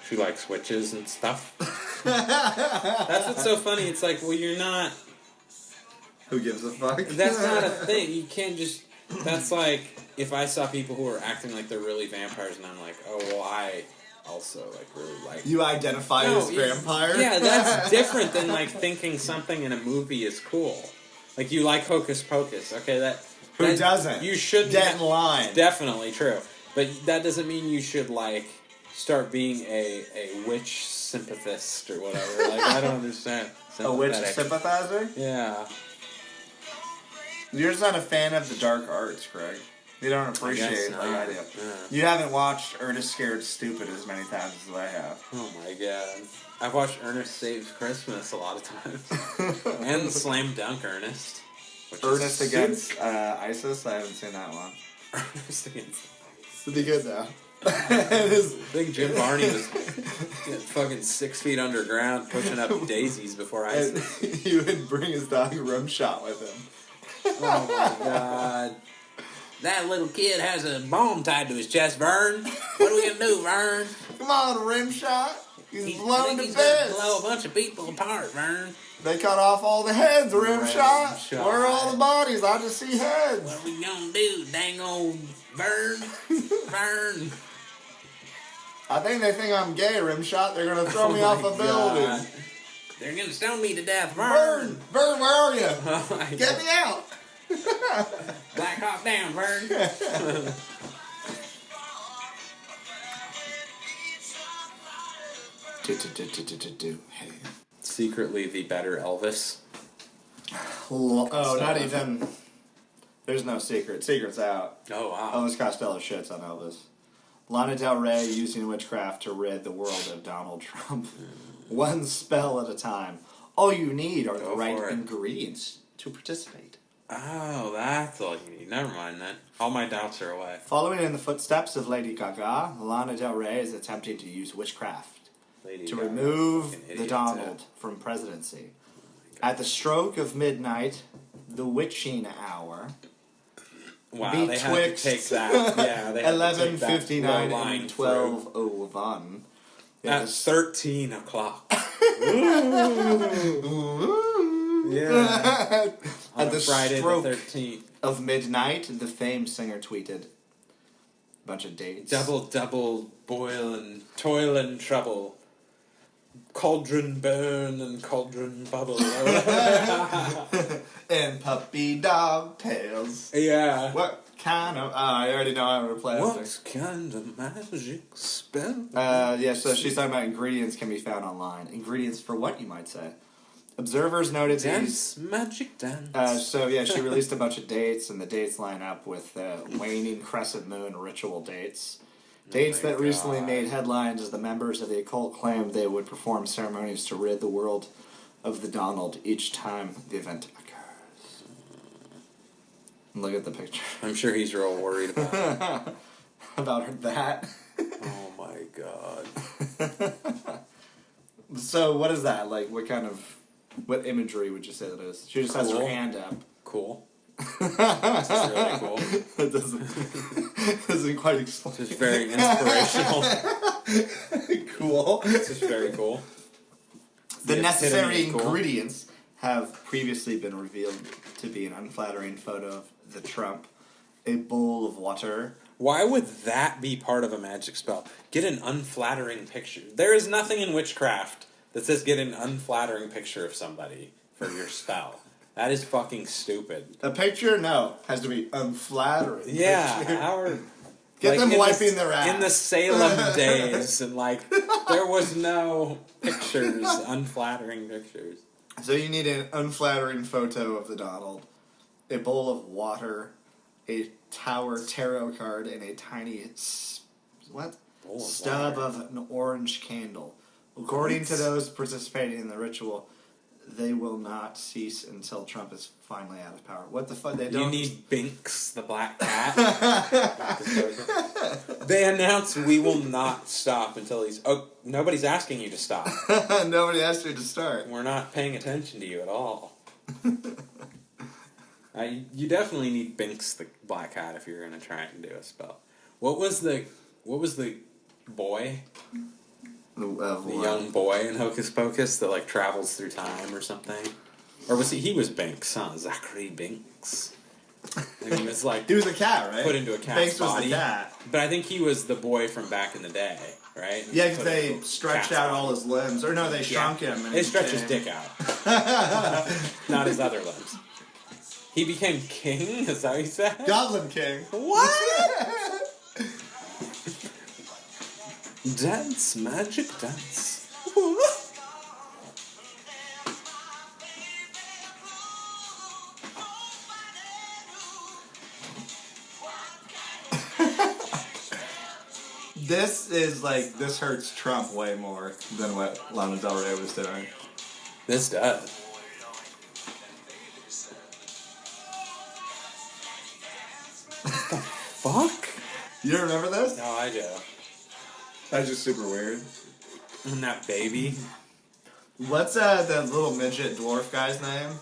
She likes witches and stuff. That's what's so funny. It's like, well, you're not... Who gives a fuck? That's not a thing. You can't just... That's like, if I saw people who are acting like they're really vampires and I'm like, oh, well, I also, like, really like... You identify as vampire? Yeah, that's different than, like, thinking something in a movie is cool. Like, you like Hocus Pocus, okay? Who that, doesn't? You shouldn't... Get in line. Definitely true. But that doesn't mean you should, like, start being a witch sympathist or whatever. Like, I don't understand. A witch Sympathetic. sympathizer? Yeah. You're just not a fan of the dark arts, Craig. You don't appreciate not. like I do. Yeah. You haven't watched Ernest Scared Stupid as many times as I have. Oh my god. I've watched Ernest Saves Christmas a lot of times. And Slam Dunk Ernest. Ernest Against ISIS? I haven't seen that one. Ernest Against It's pretty good, though. I think Jim Varney was fucking 6 feet underground pushing up daisies before ISIS. He would bring his dog Rimshot with him. Oh my god. That little kid has a bomb tied to his chest, Vern. What are we gonna do, Vern? Come on, Rimshot. He's blown to he's gonna bits. blow a bunch of people apart, Vern. They cut off all the heads, Rimshot. Rimshot. Where are all the bodies? I just see heads. What are we gonna do, dang old Vern? Vern. I think they think I'm gay, Rimshot. They're gonna throw me off a building. They're gonna stone me to death, Vern, Vern, where are you? Oh my Get God. me out. Black Hawk down, Vern. Hey. Secretly the better Elvis. Oh, not even. There's no secret. Secret's out. Oh wow. Elvis Costello shits on Elvis. Lana Del Rey using witchcraft to rid the world of Donald Trump. One spell at a time. All you need are the Go right for it. ingredients to participate. Oh, that's all you need. Never mind then. All my doubts are away. Following in the footsteps of Lady Gaga, Lana Del Rey is attempting to use witchcraft Lady to Gaga, remove fucking the idiot, Donald from presidency. At the stroke of midnight, the witching hour, Wow, they had to betwixt take that. Yeah, they had to take that 11:59 low line and through. 12:01. At 13 o'clock. Yeah. At On the Friday stroke the 13th. of midnight, the famed singer tweeted a bunch of dates. Double, boil and toil and trouble. Cauldron burn and cauldron bubble. And puppy dog tails. Yeah. What kind of... Oh, I already know how to play it. What kind of magic spell? Yeah, so she's talking about ingredients can be found online. Ingredients for what, you might say? Observers noted Dance, magic dance. So yeah, she released a bunch of dates, and the dates line up with waning crescent moon ritual dates. Dates my that recently God. made headlines as the members of the occult claimed they would perform ceremonies to rid the world of the Donald each time the event occurs. Look at the picture. I'm sure he's real worried about it. About that. Oh my god. So what is that? Like, what imagery would you say that is? She just has her Cool. hand up. Cool. This is really cool. It doesn't quite explain. This is very inspirational. Cool. This is very cool. The The necessary epitome of cool. ingredients have previously been revealed to be an unflattering photo of the Trump, a bowl of water. Why would that be part of a magic spell? Get an unflattering picture. There is nothing in witchcraft that says get an unflattering picture of somebody for your spell. That is fucking stupid. A picture? No. Has to be unflattering. Yeah, Picture. our... Get them in wiping the, their ass. In the Salem days, and there was no pictures, unflattering pictures. So you need an unflattering photo of the Donald, a bowl of water, a tower tarot card, and a tiny Bowl of stub water. of an orange candle. According to those participating in the ritual, they will not cease until Trump is finally out of power. What the fuck? They You don't. need Binks, the black cat. They announce we will not stop until he's... Oh, nobody's asking you to stop. Nobody asked you to start. We're not paying attention to you at all. You definitely need Binks, the black cat, if you're going to try and do a spell. What was the boy? The young boy in Hocus Pocus that travels through time or something? Or was he was Binks, huh? Zachary Binks. He was He was a cat, right? put into a cat's Banks body. was the cat. But I think he was the boy from back in the day, right? Yeah, because Put they into a stretched cat's out body. all his limbs. Or no, they shrunk him. And They stretched his became- dick out. Not his other limbs. He became king? Is that what he said? Goblin King. What? Dance, magic dance. This hurts Trump way more than what Lana Del Rey was doing. This does. Fuck? You don't remember this? No, I do. That's just super weird. And that baby. What's that little midget dwarf guy's name?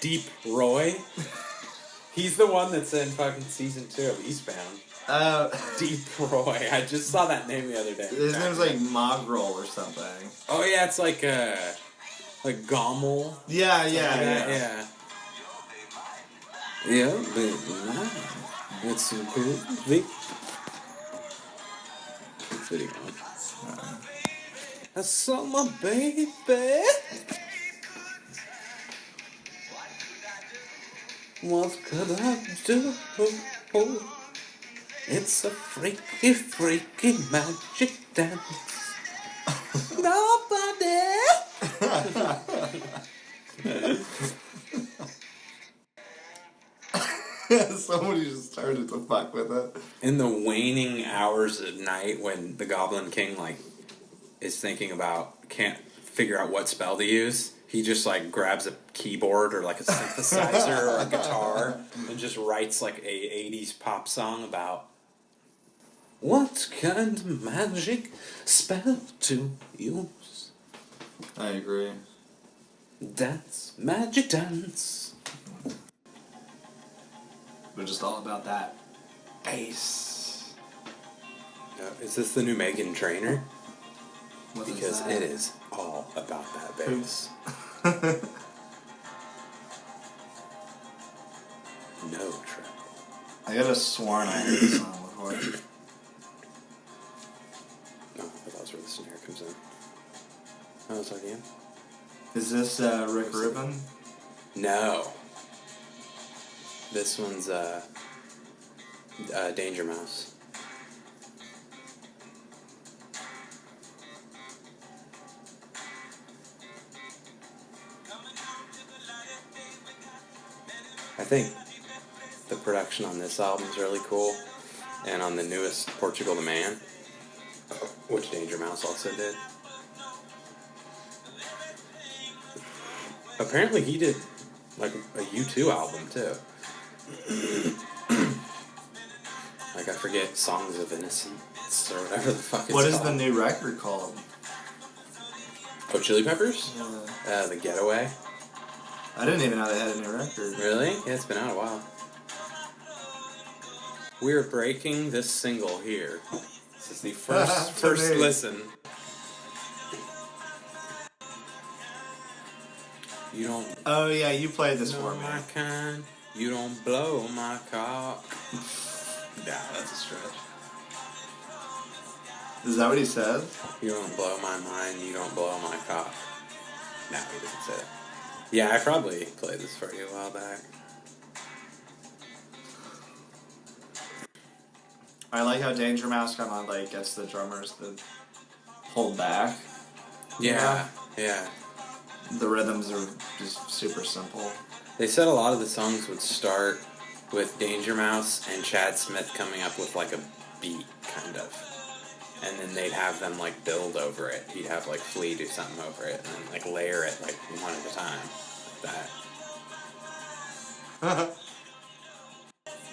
Deep Roy. He's the one that's in fucking season 2 of Eastbound. Deep Roy. I just saw that name the other day. His name's like Mogrel or something. Oh yeah, it's like Gommel. Yeah. Yeah, baby. It's a cool video. I saw my baby. What could I do? It's a freaky, freaky magic dance. Nobody. Somebody just started to fuck with it. In the waning hours at night when the Goblin King is thinking about, can't figure out what spell to use, he just grabs a keyboard or a synthesizer or a guitar and just writes a 80s pop song about what kind of magic spell to use. I agree. Dance, magic dance. We're just all about that bass. Is this the new Meghan Trainor? What Because that? it is all about that bass. No trouble. I could have sworn I heard this song before. No, but that's where the snare comes in. Oh, it's like, yeah. Is this Rick Rubin? No. This one's Danger Mouse. I think the production on this album is really cool, and on the newest Portugal the Man, which Danger Mouse also did. Apparently he did a U2 album too. I forget, Songs of Innocence or whatever the fuck it's called. What is the new record called? Oh, Chili Peppers? Yeah. The Getaway. I didn't even know they had a new record. Really? Yeah, it's been out a while. We're breaking this single here. This is the first listen. You don't. Oh yeah, you played this know for me. my kind. You don't blow my cock. Nah, that's a stretch. Is that what he said? You don't blow my mind. You don't blow my cock. No, he doesn't say it. Yeah, I probably played this for you a while back. I like how Danger Mouse kind of gets the drummers to hold back. Yeah. The rhythms are just super simple. They said a lot of the songs would start with Danger Mouse and Chad Smith coming up with a beat, kind of. And then they'd have them build over it. He'd have Flea do something over it and then layer it one at a time. Like that.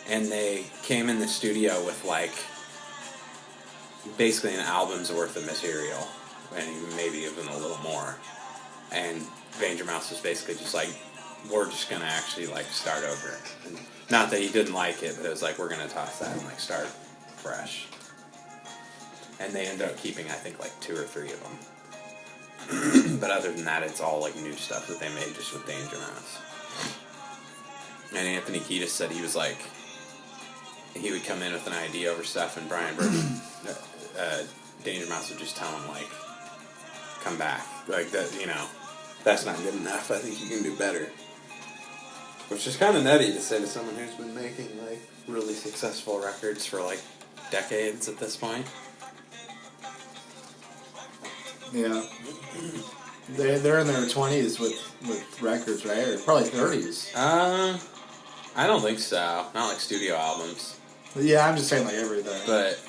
And they came in the studio with basically an album's worth of material. And maybe even a little more. And Danger Mouse was basically just we're just gonna actually start over. And not that he didn't like it, but it was we're gonna toss that and start fresh. And they ended up keeping, I think, 2 or 3 of them. But other than that, it's all new stuff that they made just with Danger Mouse. And Anthony Kiedis said he was he would come in with an idea over stuff, and Brian Burton, Danger Mouse would just tell him come back, that, that's not good enough. I think you can do better. Which is kind of nutty to say to someone who's been making, like, really successful records for, like, decades at this point. Yeah. They're in their 20s with records, right? Or probably 30s. I don't think so. Not like studio albums. Yeah, I'm just saying like everything. But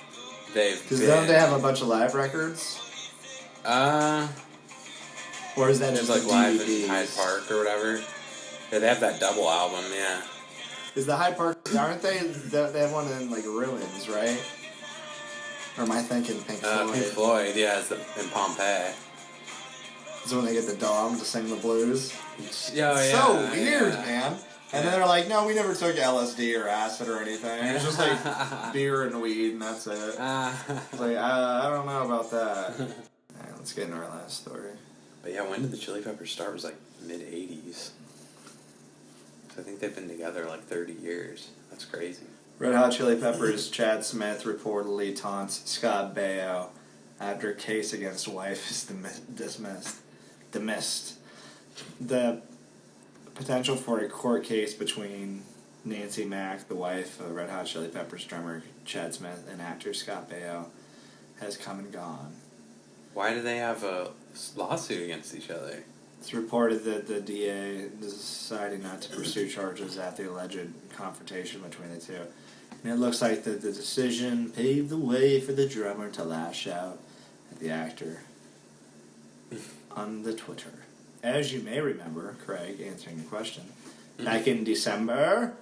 they've Because don't they have a bunch of live records? Or is that just just like the live DVDs? in Hyde Park or whatever. Yeah, they have that double album, yeah. Is the Hyde Park, aren't they? They have one in like Ruins, right? Or am I thinking Pink Floyd? Pink Floyd, yeah, it's in Pompeii. Is when they get the dog to sing the blues. So weird, man. And then they're like, no, we never took LSD or acid or anything. It's just like beer and weed and that's it. It's like, I don't know about that. Alright, let's get into our last story. But yeah, when did the Chili Peppers start? It was like mid-80s. So I think they've been together like 30 years. That's crazy. Red Hot Chili Peppers' Chad Smith reportedly taunts Scott Baio after case against wife is dismissed. The potential for a court case between Nancy Mack, the wife of Red Hot Chili Peppers drummer Chad Smith, and actor Scott Baio has come and gone. Why do they have a lawsuit against each other? It's reported that the DA decided not to pursue charges after the alleged confrontation between the two. And it looks like the decision paved the way for the drummer to lash out at the actor on the Twitter. As you may remember, Craig, answering your question, back in December,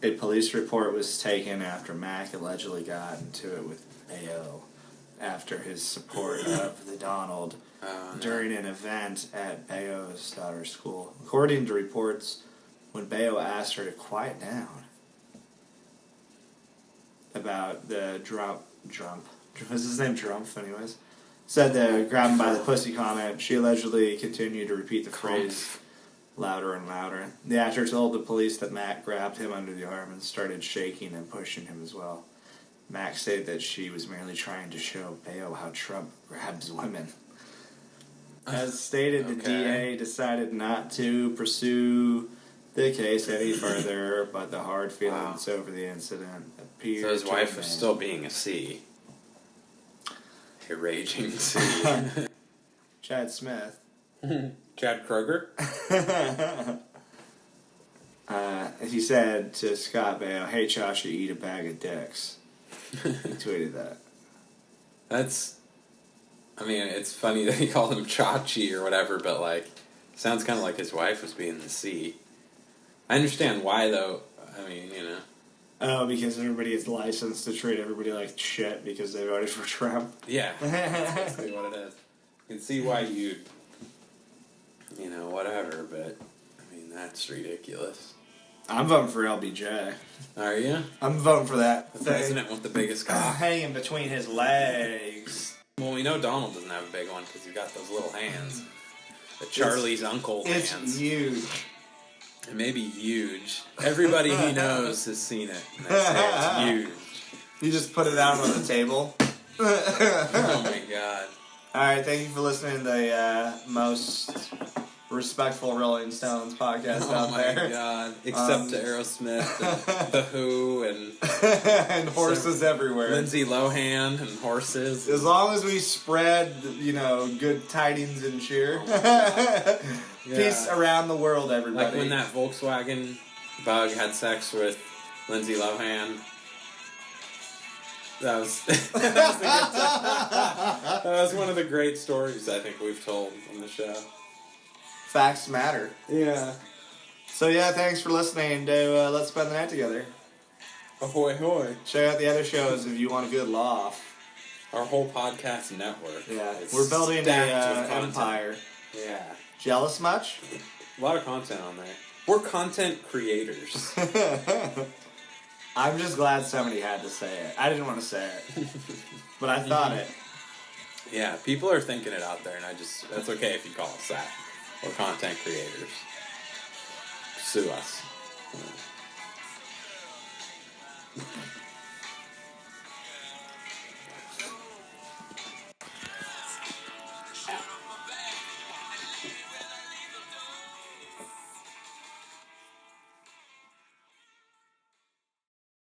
a police report was taken after Mac allegedly got into it with Baio after his support of the Donald during an event at Baio's daughter's school. According to reports, when Baio asked her to quiet down about the Drump, was his name Drumpf anyways? Said the grab him by the pussy comment, she allegedly continued to repeat the phrase louder and louder. The actor told the police that Mac grabbed him under the arm and started shaking and pushing him as well. Mac said that she was merely trying to show Baio how Trump grabs women. As stated, the DA decided not to pursue the case any further, but the hard feelings over the incident appeared. So his wife was still being a C. A raging C. Chad Smith. Chad Kroger? He said to Scott Baio, "Hey, Josh, you eat a bag of dicks." He tweeted that. I mean, it's funny that he called him Chachi or whatever, but, like, sounds kind of like his wife was being the C. I understand why, though. I mean, you know. Oh, because everybody is licensed to treat everybody like shit because they voted for Trump. Yeah, that's basically what it is. You can see why you'd, you know, whatever, but, I mean, that's ridiculous. I'm voting for LBJ. Are you? I'm voting for that. The president with the biggest cock. Hanging between his legs. Well, we know Donald doesn't have a big one because he's got those little hands. The Charlie's uncle It's hands. huge. It may be huge. Everybody he knows has seen it. And they say it's huge. You just put it out on the table. Oh my god. Alright, thank you for listening to the most respectful Rolling Stones podcast out there. Oh my god. Except to Aerosmith and The Who and... and horses everywhere. Lindsay Lohan and horses. As long as we spread, you know, good tidings and cheer. Peace around the world, everybody. Like when that Volkswagen bug had sex with Lindsay Lohan. That was that was one of the great stories I think we've told on the show. Facts matter. Yeah. So yeah, thanks for listening to Let's Spend the Night Together. Ahoy hoy. Check out the other shows if you want a good laugh. Our whole podcast network. Yeah, is we're building stacked an with empire. Yeah. Jealous much? A lot of content on there. We're content creators. I'm just glad somebody had to say it. I didn't want to say it. But I thought it. Yeah, people are thinking it out there, and that's okay if you call us that. We're content creators. Sue us.